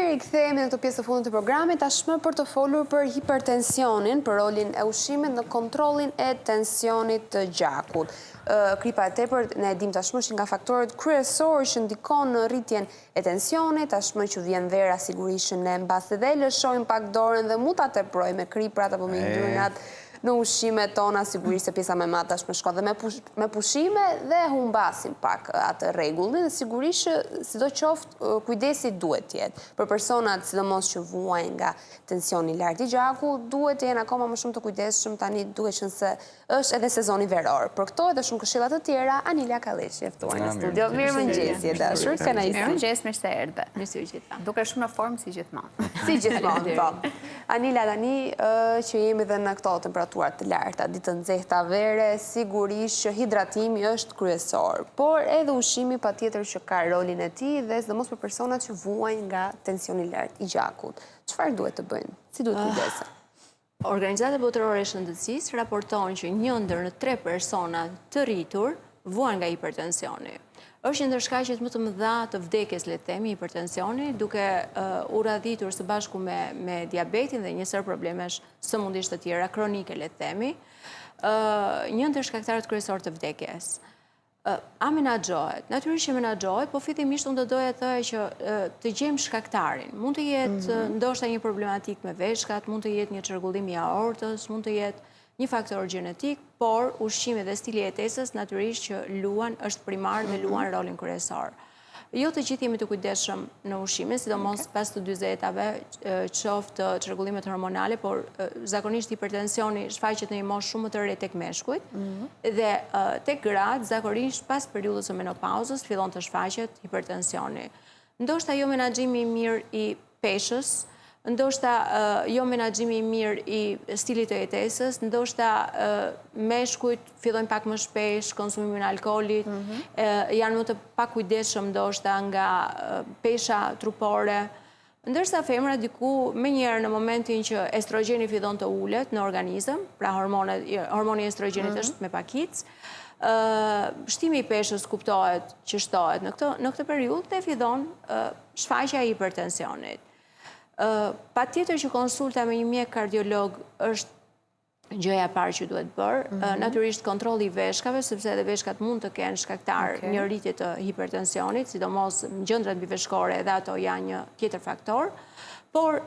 mirë, kthehemi në këtë pjesë të fundit të programit, tashmë për të folur për hipertensionin, për rolin e ushqimit në kontrollin e tensionit të gjakut. Kripa e tepërt ne e dim tashmë që nga faktorët kryesorë që ndikon në rritjen e tensionit, tashmë që vjen vera sigurisht ne mbasi dhe lëshojmë pak dorën dhe mund ta teprojmë me kriprat apo me ngrynat në ushqimet tona, sigurisht se pjesa më e madhe tashmë shkon dhe me pushime dhe humbasim pak atë rregullin, sigurisht që sidoqoftë kujdesi duhet të jetë. Për personat sidomos që vuajnë nga tensioni i lartë i gjakut, duhet të jenë akoma më shumë të kujdesshëm, tani duhet qenë se është edhe sezoni veror. Për këto edhe shumë këshilla të tjera, Anila Kalleshi e ftuar në studio. Mirëmëngjes, dashur, kënaqësi. Mirëmëngjes, mirë se erdhe. Mirë se u gjeta. Duke shumë në formë si gjithmonë. Si gjithmonë, po. Anila, tani që jemi dhe në këto temperaturat të larta, ditë nxehta vere, sigurisht që hidratimi është kryesor, por edhe ushqimi patjetër që ka rolin e tij dhe sidomos për personat që vuajnë nga tensioni i lartë i gjakut. Çfarë duhet të bëjnë? Si duhet të kujdesen? Organizata Botërore e Shëndetësisë raporton që 1 ndër 3 persona të rritur vuajnë nga hipertensioni. Është një ndër shkaqet më të mëdha të vdekjes, le të themi, hipertensioni, duke u radhitur së bashku me diabetin dhe një sër problemesh sëmundisht të tjera kronike, le të themi, një ndër shkaktarët kryesorë të vdekjes. A menaxhohet? Natyrisht që menaxhohet, po fillimisht unë do doja të thoya që të gjejmë shkaktarin. Mund të jetë ndoshta një problematik me veshkat, mund të jetë një çrregullim i aortës, mund të jetë një faktor gjenetik, por ushqimi dhe stili i jetesës natyrisht që është primar dhe luan rolin kryesor. Jo të gjithë jemi të kujdesshëm në ushqimin, sidomos pas të 40-ave, qoftë çrregullimet hormonale, por zakonisht hipertensioni shfaqet në një moshë shumë më të re tek meshkujt dhe tek gratë zakonisht pas periudhës së menopauzës fillon të shfaqet hipertensioni. Ndoshta jo menaxhimi i mirë i peshës, ndoshta jo menaxhimi i mirë i stilit të jetesës, ndoshta meshkujt fillojnë pak më shpesh konsumimin e alkoolit, janë më të pakujdesshëm ndoshta nga pesha trupore, ndërsa femra diku menjëherë në momentin që estrogeni fillon të ulet në organizëm, pra hormoni i estrogenit është me pakicë, shtimi i peshës kuptohet që shtohet në këtë periudhë dhe fillon shfaqja e hipertensionit. Patjetër që konsulta me një mjek kardiolog është gjëja e parë që duhet bërë. Natyrisht kontrolli i veshkave, sepse edhe veshkat mund të kenë shkaktar një rritje të hipertensionit, sidomos gjëndrat mbiveshkore edhe ato janë një tjetër faktor, por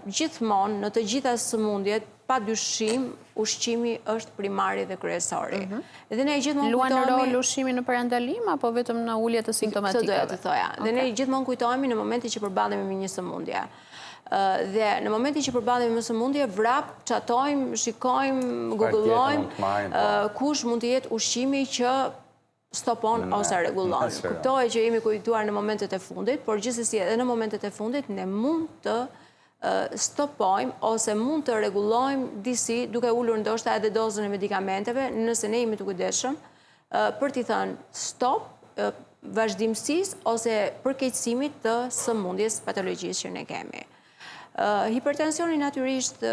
gjithmonë në të gjitha sëmundjet padyshim ushqimi është primari dhe kryesori. Dhe ne gjithmonë luan rol ushqimi në parandalim apo vetëm në ulje të simptomatikave? Këtë doja të thoja. Dhe ne gjithmonë kujtohemi në momentin që përballemi me një sëmundje. Dhe në momentin që përballemi me sëmundje, vrap çatojmë, shikojmë, googlojmë kush mund të jetë ushqimi që stopon ose rregullon. Kuptohet që jemi kujtuar në momentet e fundit, por gjithsesi edhe në momentet e fundit ne mund të stopojmë ose mund të rregullojmë disi duke ulur ndoshta edhe dozën e medikamenteve nëse ne jemi të kujdesshëm për t'i thënë stop vazhdimësisë ose përkeqësimit të sëmundjes patologjisë që ne kemi. Hipertensioni natyrisht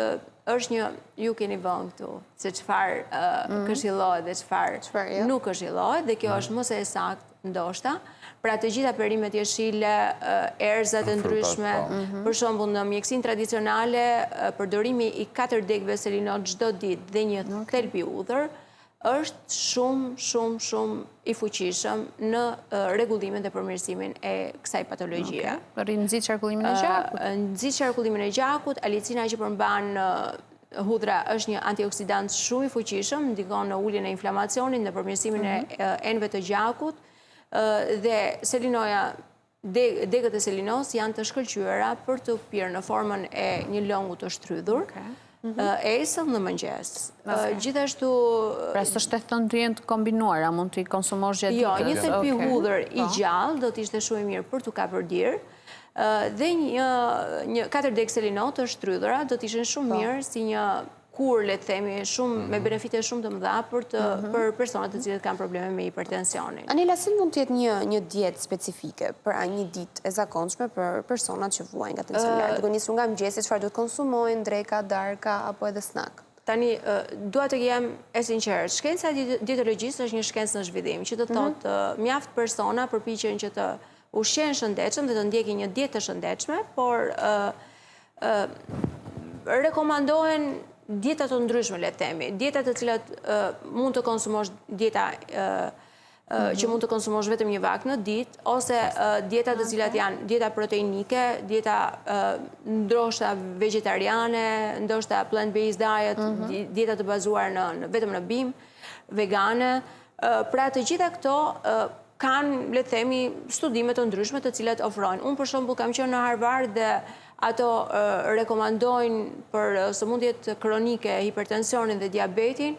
është një, ju keni vënë këtu, se çfarë këshillohet dhe çfarë nuk këshillohet, dhe kjo është më se saktë ndoshta. Pra të gjitha perimet jeshile, erëzat e ndryshme, për shembull në mjekësinë tradicionale, përdorimi i 4 degëve selinot çdo ditë dhe një thelbi udhër është shumë i fuqishëm në rregullimin dhe përmirësimin e kësaj patologjie. Nxit qarkullimin e gjakut. Nxit qarkullimin e gjakut, alicina që përmban hudhra është një antioksidant shumë i fuqishëm, ndikon në uljen e inflamacionit, në përmirësimin e enëve të gjakut, dhe selinoja, degët e selinos janë të shkëlqyera për të pirë në formën e një lëngu të shtrydhur, esëll në mëngjes. Gjithashtu... Pra së shtetën të jenë të kombinuara, mund të i konsumosh gjatë ditës? Jo, një thelbi hudhër i gjallë do t'ishte shumë i mirë për t'u kapërdir, dhe një 4 degë selinot të shtrydhura do t'ishen shumë mirë si një kur, le të themi, me benefite shumë të mëdha për personat të cilët kanë probleme me hipertensionin. Anila, si mund të jetë një dietë specifike për një ditë e zakonshme për personat që vuajnë nga tensioni i lartë? Duke nisur nga mëngjesi, çfarë duhet konsumojnë, dreka, darka apo edhe snack? Tani, dua të jem e sinqert. Shkenca e dietologjisë është një shkencë në zhvillim, që do të thotë mjaft persona përpiqen që të ushqen shëndetshëm dhe të ndjekin një dietë të shëndetshme, por rekomandohen dieta të ndryshme, le të themi, dieta të cilat mund të konsumosh dieta që mund të konsumosh vetëm një vakt në ditë, ose dieta të cilat janë dieta proteinike, dieta ndoshta vegetariane, ndoshta plant-based diet, dieta të bazuar vetëm në bim, vegane. Pra të gjitha këto kanë, le të themi, studime të ndryshme të cilat ofrojnë. Unë për shembull kam qenë në Harvard dhe ato rekomandojnë për sëmundjet kronike, hipertensionin dhe diabetin,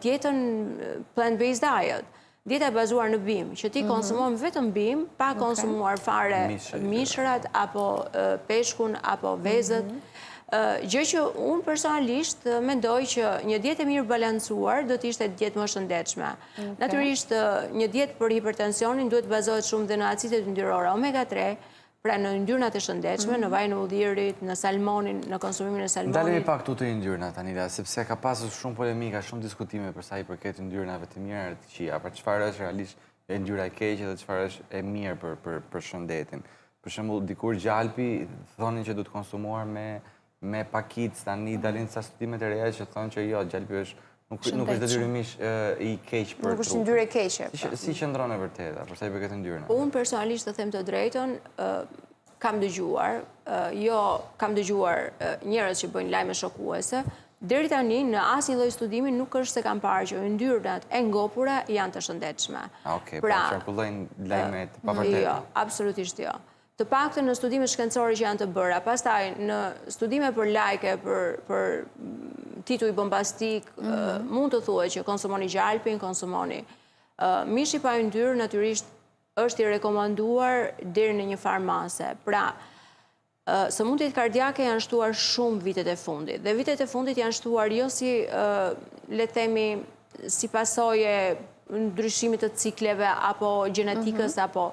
dietën plant-based diet. Dieta e bazuar në bim, që ti konsumon vetëm bim, pa konsumuar fare mishrat, apo peshkun, apo vezët. Gjë që unë personalisht mendoj që një dietë e mirë balancuar do të ishte dietë më shëndetshme. Natyrisht, një dietë për hipertensionin duhet bazohet shumë dhe në acidet yndyrore omega-3, pra në yndyrnat e shëndetshme, në vajin e udhjerit, në salmonin, në konsumimin e salmonit. Ndalemi pak tu të yndyrnat, Anila, sepse ka pasur shumë polemika, shumë diskutime për sa i përket yndyrnave të mira dhe të këqija, për çfarë është realisht yndyra e keqe dhe çfarë është e mirë për shëndetin. Për shembull, dikur gjalpi thonin që duhet konsumuar me pakicë, tani dalin sa studimet e reja që thonë që jo, gjalpi është nuk është detyrimisht i keq për nuk është yndyrë e keqe. Si qëndron e vërteta, për sa i përket yndyrnave? Unë personalisht të them të drejtën, kam dëgjuar njerëz që bëjnë lajme shokuese. Deri tani në asnjë lloj studimi nuk është se kam parë që yndyrnat e ngopura janë të shëndetshme. Okej, pra qarkullojnë lajme të pavërteta. Jo, absolutisht jo. Të paktën në studimet shkencore që janë të bëra, pastaj në studime për lajke, për tituj bombastik, mund të thuhet që konsumoni gjalpin, konsumoni. Mishi pa yndyrë natyrisht është i rekomanduar deri në një farë mase. Pra, sëmundjet kardiake janë shtuar shumë vitet e fundit. Dhe vitet e fundit janë shtuar jo si, le të themi, si pasoje ndryshimit të cikleve, apo gjenetikës, apo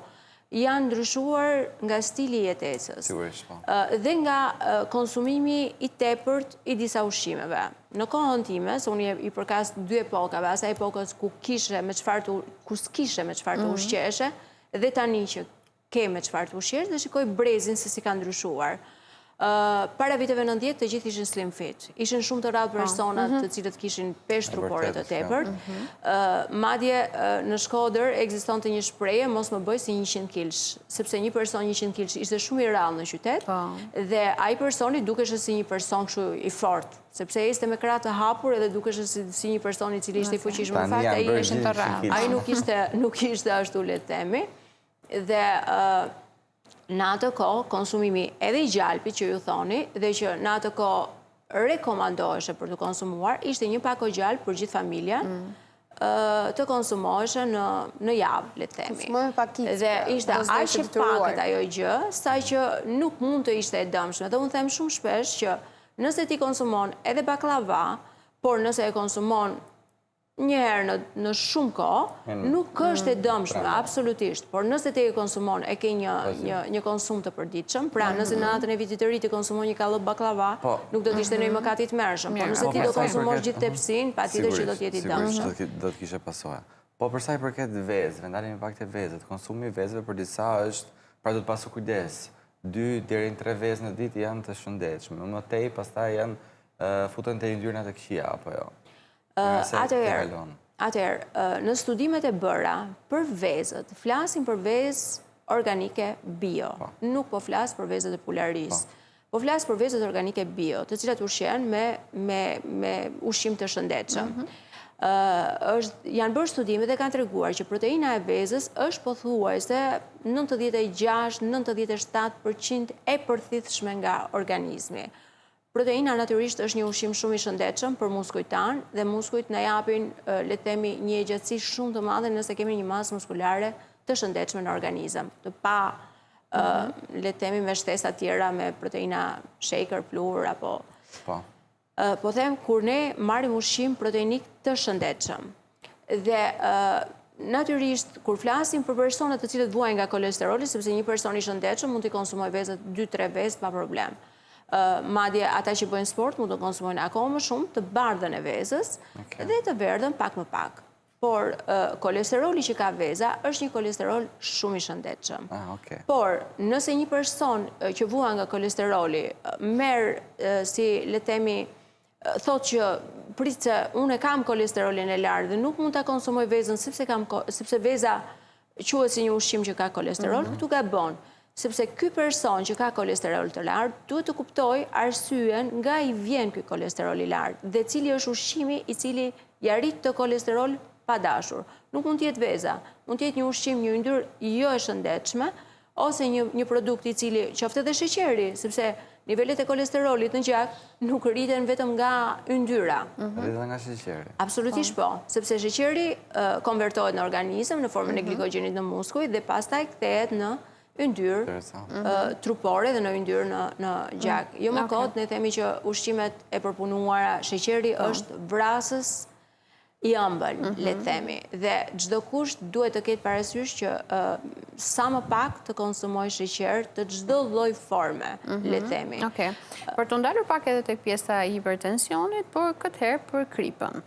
janë ndryshuar nga stili i jetesës dhe nga konsumimi i tepërt i disa ushqimeve. Në kohën time, se unë i përkas dy epokave, asaj epokës ku s'kishe me çfarë të ushqeshe, dhe tani që ke me çfarë të ushqesh, dhe shikoj brezin se si ka ndryshuar. Para viteve 90 të gjithë ishin slim fit. Ishin shumë të rrallë personat të cilët kishin peshë trupore të tepërt. Madje në Shkodër ekzistonte një shprehje mos më bëj si 100 kilsh, sepse një person 100 kilsh ishte shumë i rrallë në qytet dhe ai personi dukesh si një person kështu i fortë, sepse ishte me krah të hapur edhe dukesh si një person i cili ishte i fuqishëm. Në fakt ai ishte të rrallë. Ai nuk ishte ashtu, le të themi. Dhe në atë kohë, konsumimi edhe i gjalpit që ju thoni, dhe që në atë kohë rekomandoheshe për të konsumuar, ishte një pako gjalp për gjithë familjen, të konsumoheshe në javë, le të themi. Dhe ishte aq e pakët ajo gjë, sa që nuk mund të ishte e dëmshme. Dhe unë them shumë shpesh që nëse ti konsumon edhe baklava, por nëse e konsumon një herë në shumë kohë, nuk është e dëmshme, absolutisht. Por nëse ti e konsumon, e ke një konsum të përditshëm, pra nëse në natën e vitit të ri ti konsumon një kallop baklava, nuk do të ishte në një mëkat i tmerrshëm. Por nëse ti do konsumosh gjithë tepsin, patjetër që do të jetë i dëmshëm. Sigurisht, do të kishe pasoja. Po për sa i përket vezëve, ndalemi pak te vezët, konsumi i vezëve për disa është, pra do të pasur kujdes. 2 deri në 3 vezë në ditë janë të shëndetshme. Më tej pastaj janë futen te yndyrnat e këqija apo jo. Atëherë, në studimet e bëra për vezët, flasim për vezë organike bio, nuk po flas për vezët e pularisë. Po flas për vezët organike bio, të cilat ushqen me ushqim të shëndetshëm. Janë bërë studime dhe kanë treguar që proteina e vezës është pothuajse 96-97% e përthithshme nga organizmi. Proteina natyrisht është një ushqim shumë i shëndetshëm për muskujt tanë dhe muskujt na japin, le të themi, një gjatësi shumë të madhe nëse kemi një masë muskulare të shëndetshme në organizëm, të pa, le të themi, me shtesa tjera me proteina shaker, pluhur apo. Po them kur ne marrim ushqim proteinik të shëndetshëm. Dhe natyrisht kur flasim për personat të cilët vuajnë nga kolesteroli, sepse një person i shëndetshëm mund të konsumojë vezët 2-3 vezë pa problem. Madje ata që bëjnë sport mund të konsumojnë akoma më shumë të bardhën e vezës dhe të verdhën pak më pak. por kolesteroli që ka veza është një kolesterol shumë i shëndetshëm. Okay. Por nëse një person që vuan nga kolesteroli merr si le të themi thotë që prit se unë kam kolesterolin e lartë dhe nuk mund ta konsumoj vezën sepse veza quhet si një ushqim që ka kolesterol, këtu gabon. Sepse ky person që ka kolesterol të lartë duhet të kuptoj arsyen nga i vjen ky kolesterol i lartë dhe cili është ushqimi i cili ja rrit të kolesterol pa dashur. Nuk mund të jetë veza, mund të jetë një ushqim, një yndyrë jo e shëndetshme ose një produkt i cili qoftë edhe sheqeri, sepse nivelet e kolesterolit në gjak nuk rriten vetëm nga yndyra. Rriten nga sheqeri. Absolutisht po, sepse sheqeri konvertohet në organizëm në formën e glikogjenit në muskuj dhe pastaj kthehet në yndyrë trupore dhe në yndyrë në gjak. Jo më kot, ne themi që ushqimet e përpunuara, sheqeri është vrasës i ëmbël, le të themi. Dhe çdo kush duhet të ketë parasysh që sa më pak të konsumoj sheqer të çdo lloj forme, le të themi. Okej. Për të ndalur pak edhe tek pjesa e hipertensionit, por këtë herë për gripën.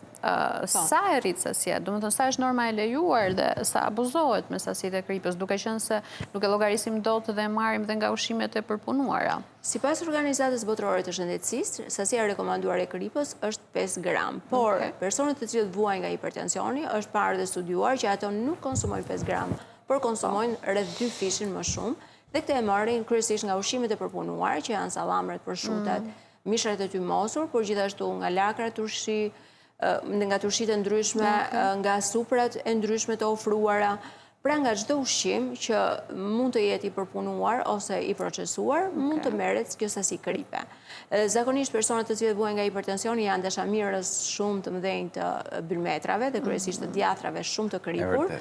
Sa e rrit sasia, do më thënë sa është norma e lejuar dhe sa abuzohet me sasitë e gripës, duke qenë se nuk e llogarisim dot dhe marrim dhe nga ushqimet e përpunuara. Sipas Organizatës Botërore të Shëndetësisë, sasia e rekomanduar e gripës është 5 gram, por personat të cilët vuajnë nga hipertensioni është parë dhe studiuar që ato nuk konsumojnë 5 gram, por konsumojnë rreth 2 fishin më shumë, dhe këtë e marrin kryesisht nga ushqimet e përpunuar që janë sallamret, prosciutat, mishrat e tymosur, por gjithashtu nga lakra turshi, nga turshit e ndryshme, nga suprat e ndryshme të ofruara, pra nga çdo ushqim që mund të jetë i përpunuar ose i procesuar, mund të merret kjo sasi kripe. Zakonisht personat të cilët vuajnë nga hipertensioni janë dashamirës shumë të mëdhenj të bylmetrave dhe kryesisht të djathtrave shumë të kripur,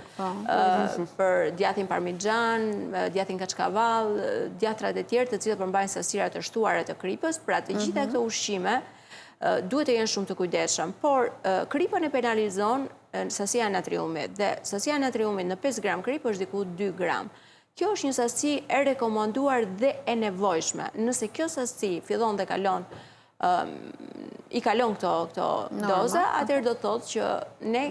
për djathin parmixhan, djathin kaçkavall, djathrat e tjerë të cilët përmbajnë sasira të shtuara të kripës, pra të gjitha këto ushqime duhet të jenë shumë të kujdesshëm, por kripën e penalizon sasia e natriumit dhe sasia e natriumit në 5 gram kripë është diku 2 gram. Kjo është një sasi e rekomanduar dhe e nevojshme. Nëse kjo sasi fillon dhe i kalon këto doza, atëherë do të thotë që ne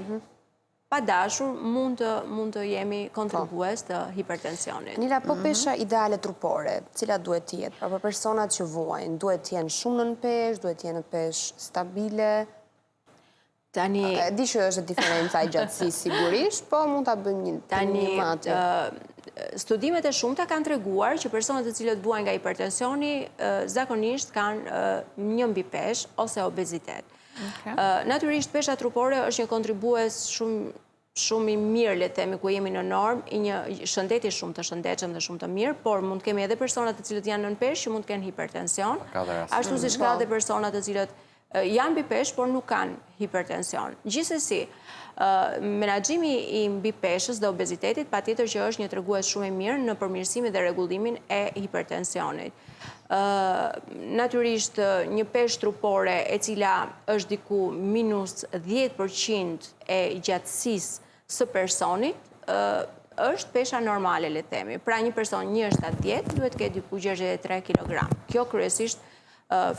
pa dashur mund të jemi kontribues të hipertensionit. Nila, po pesha ideale trupore, cilat duhet të jetë? Pra për personat që vuajnë, duhet të jenë shumë nën peshë, duhet të jenë peshë stabile? Tani di që është diferenca e gjatësisë sigurisht, po mund ta bëjmë një mati. Studimet e shumta kanë treguar që personat të cilët vuajnë nga hipertensioni zakonisht kanë 1 mbi peshë ose obezitet. Natyrisht pesha trupore është një kontribues shumë i mirë, le të themi, ku jemi në normë, i një shëndeti shumë të shëndetshëm dhe shumë të mirë, por mund të kemi edhe personat të cilët janë nën peshë që mund të kenë hipertension, ashtu siç ka edhe personat të cilët janë mbi peshë, por nuk kanë hipertension. Gjithsesi, menaxhimi i mbi peshës dhe obezitetit patjetër që është një tregues shumë i mirë në përmirësimin dhe rregullimin e hipertensionit. Natyrisht, një peshë trupore e cila është diku minus 10% e gjatësisë së personit, është pesha normale, le të themi. Pra një person 1,70 duhet të ketë diku 63 kg. Kjo kryesisht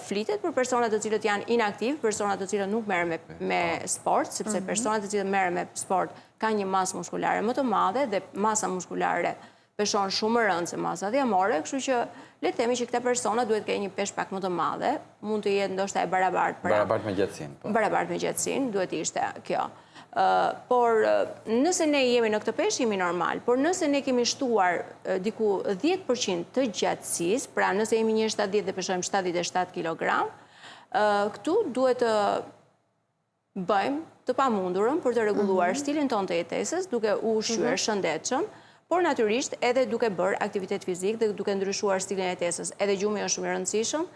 flitet për personat të cilët janë inaktiv, personat të cilët nuk merren me sport, sepse personat të cilët merren me sport kanë një masë muskulare më të madhe dhe masa muskulare peshon shumë më rëndë se masa dhjamore, kështu që le të themi që këta persona duhet të kenë një peshë pak më të madhe, mund të jetë ndoshta e barabartë me gjatësinë. Barabartë me gjatësinë, duhet të ishte kjo. Por nëse ne jemi në këtë peshë, jemi normal, por nëse ne kemi shtuar diku 10% të gjatësisë, pra nëse jemi 1,70 dhe peshojmë 77 kg, këtu duhet të bëjmë të pamundurën për të rregulluar stilin ton të jetesës, duke u ushqyer shëndetshëm, por natyrisht edhe duke bërë aktivitet fizik dhe duke ndryshuar stilin e jetesës. Edhe gjumi është shumë i rëndësishëm.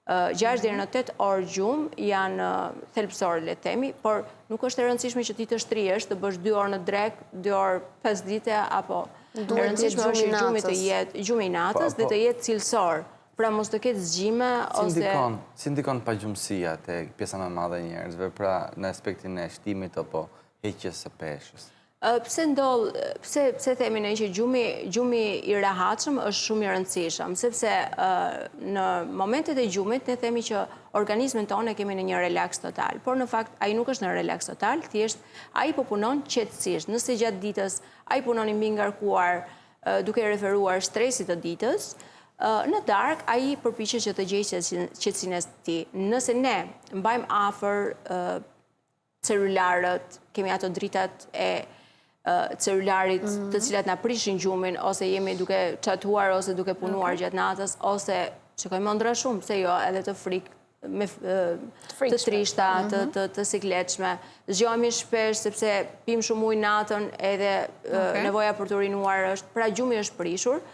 6 deri në 8 orë gjumë janë thelbësore, le të themi, por nuk është e rëndësishme që ti të shtrihesh, të bësh 2 orë në drek, 2 orë 5 dite, apo e rëndësishme është që gjumi të jetë gjumi i natës dhe të jetë cilësor, pra mos të ketë zgjime ose... Si ndikon pagjumësia te pjesa më e madhe e njerëzve, pra në aspektin e shtimit apo heqjes së peshës? Pse themi ne që gjumi i rehatshëm është shumë i rëndësishëm, sepse në momentet e gjumit ne themi që organizmin tonë e kemi në një relaks total, por në fakt ai nuk është në relaks total, thjesht ai po punon qetësisht. Nëse gjatë ditës ai punon i mbi ngarkuar duke referuar stresit të ditës, në darkë ai përpiqet që të gjejë qetësinë e tij. Nëse ne mbajmë afër celularët, kemi ato dritat e celularit të cilat na prishin gjumin, ose jemi duke çatuar ose duke punuar gjatë natës, ose shikojmë ëndra shumë, pse jo, edhe të të trishta, të sikletshme. Zgjohemi shpesh sepse pim shumë ujë natën, edhe nevoja për të urinuar është, pra gjumi është prishur.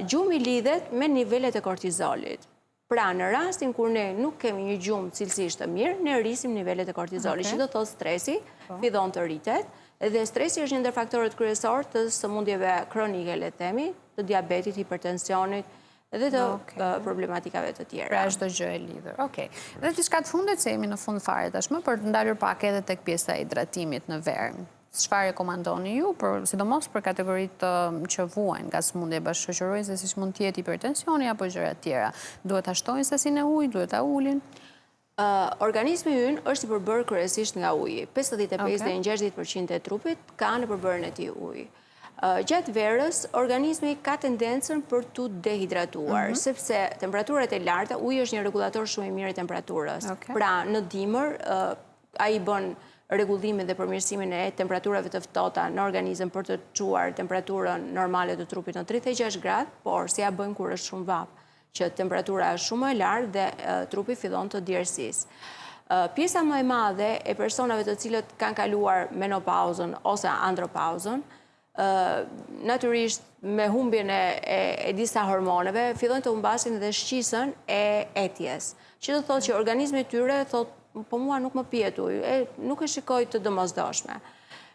Gjumi lidhet me nivelet e kortizolit. Pra, në rastin kur ne nuk kemi një gjumë cilësisht të mirë, ne rrisim nivelet e kortizolit, që do të thotë stresi, fillon të rritet, dhe stresi është një ndër faktorët kryesor të sëmundjeve kronike, le të themi, të diabetit, hipertensionit dhe të problematikave të tjera. Pra çdo gjë e lidhur. Okej. Dhe diçka të fundit, se jemi në fund fare tashmë, për të ndalur pak edhe tek pjesa e hidratimit në verë. Çfarë rekomandoni ju, sidomos për kategoritë që vuajnë nga sëmundje bashkëshoqërore, siç mund të jetë hipertensioni apo gjëra të tjera? Duhet ta shtojnë sasinë e ujit, duhet ta ulin? Organizmi ynë është i përbërë kryesisht nga uji. 55 deri në 60% e trupit ka në përbërjen e tij ujë. Gjatë verës, organizmi ka tendencën për të dehidratuar, sepse temperaturat e larta, uji është një rregullator shumë i mirë i temperaturës. Pra, në dimër, ai bën rregullimin dhe përmirësimin e temperaturave të ftohta në organizëm për të çuar temperaturën normale të trupit në 36 gradë, por si ja bëjmë kur është shumë vap, që temperatura është shumë e lartë dhe trupi fillon të djersisë. Pjesa më e madhe e personave të cilët kanë kaluar menopauzën ose andropauzën, natyrisht me humbjen e disa hormoneve, fillojnë të humbasin dhe shqisën e etjes. Që do thotë që organizmi i tyre thotë, po mua nuk më pihet ujë, nuk e shikoj të domosdoshme.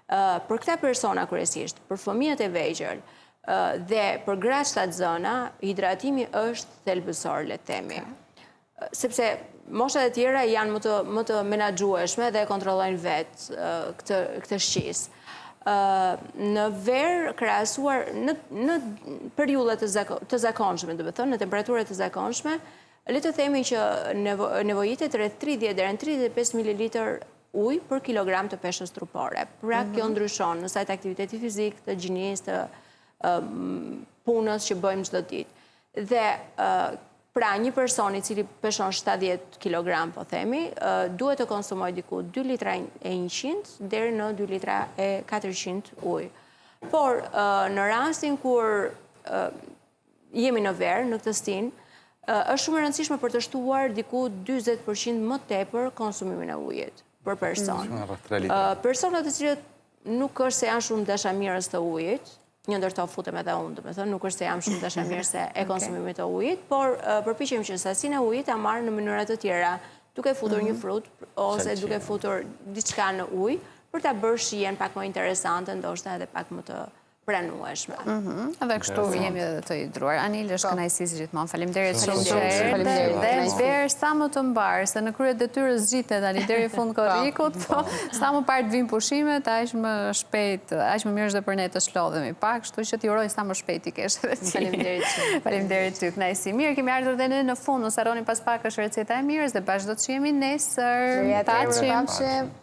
Për këta persona kryesisht, për fëmijët e vegjël dhe për gratë të zëna, hidratimi është thelbësor, le të themi. Sepse moshat e tjera janë më të menaxhueshme dhe kontrollojnë vetë këtë shqisë. Në verë krahasuar në periudhë të zakonshme, do të thënë në temperatura të zakonshme, le të themi që nevojitet rreth 30 deri në 35 ml ujë për kilogram të peshës trupore. Pra kjo ndryshon në sajt aktiviteti fizik, të gjinisë, të punës që bëjmë çdo ditë. Dhe pra një person i cili peshon 70 kg, po themi, duhet të konsumojë diku 2 litra e 100 deri në 2 litra e 400 ujë. Por në rastin kur jemi në verë, në këtë stinë, është shumë e rëndësishme për të shtuar diku 40% më tepër konsumimin e ujit për person. Personat të cilët nuk është se janë shumë dashamirës të ujit, një ndër to futem edhe unë, domethënë nuk është se jam shumë dashamirës e konsumimit të ujit, por përpiqem që sasinë e ujit ta marr në mënyra të tjera, duke futur një frut ose duke futur diçka në ujë për ta bërë shijen pak më interesante, ndoshta edhe pak më të pranueshme. Dhe kështu jemi edhe të hidruar. Anil, është kënaqësi si gjithmonë. Faleminderit shumë që erdhe dhe verë sa më të mbar, se në krye detyrës zhitet tani deri fund korrikut, po sa më parë të vinë pushimet, aq më shpejt, aq më mirë është për ne të shlodhemi pak, kështu që t'uroj sa më shpejt i kesh edhe ti. Faleminderit shumë. Faleminderit ty, kënaqësi. Mirë, kemi ardhur dhe ne në fund, mos harroni pas pak është receta e mirës dhe bashkë do të shihemi nesër. Paqim.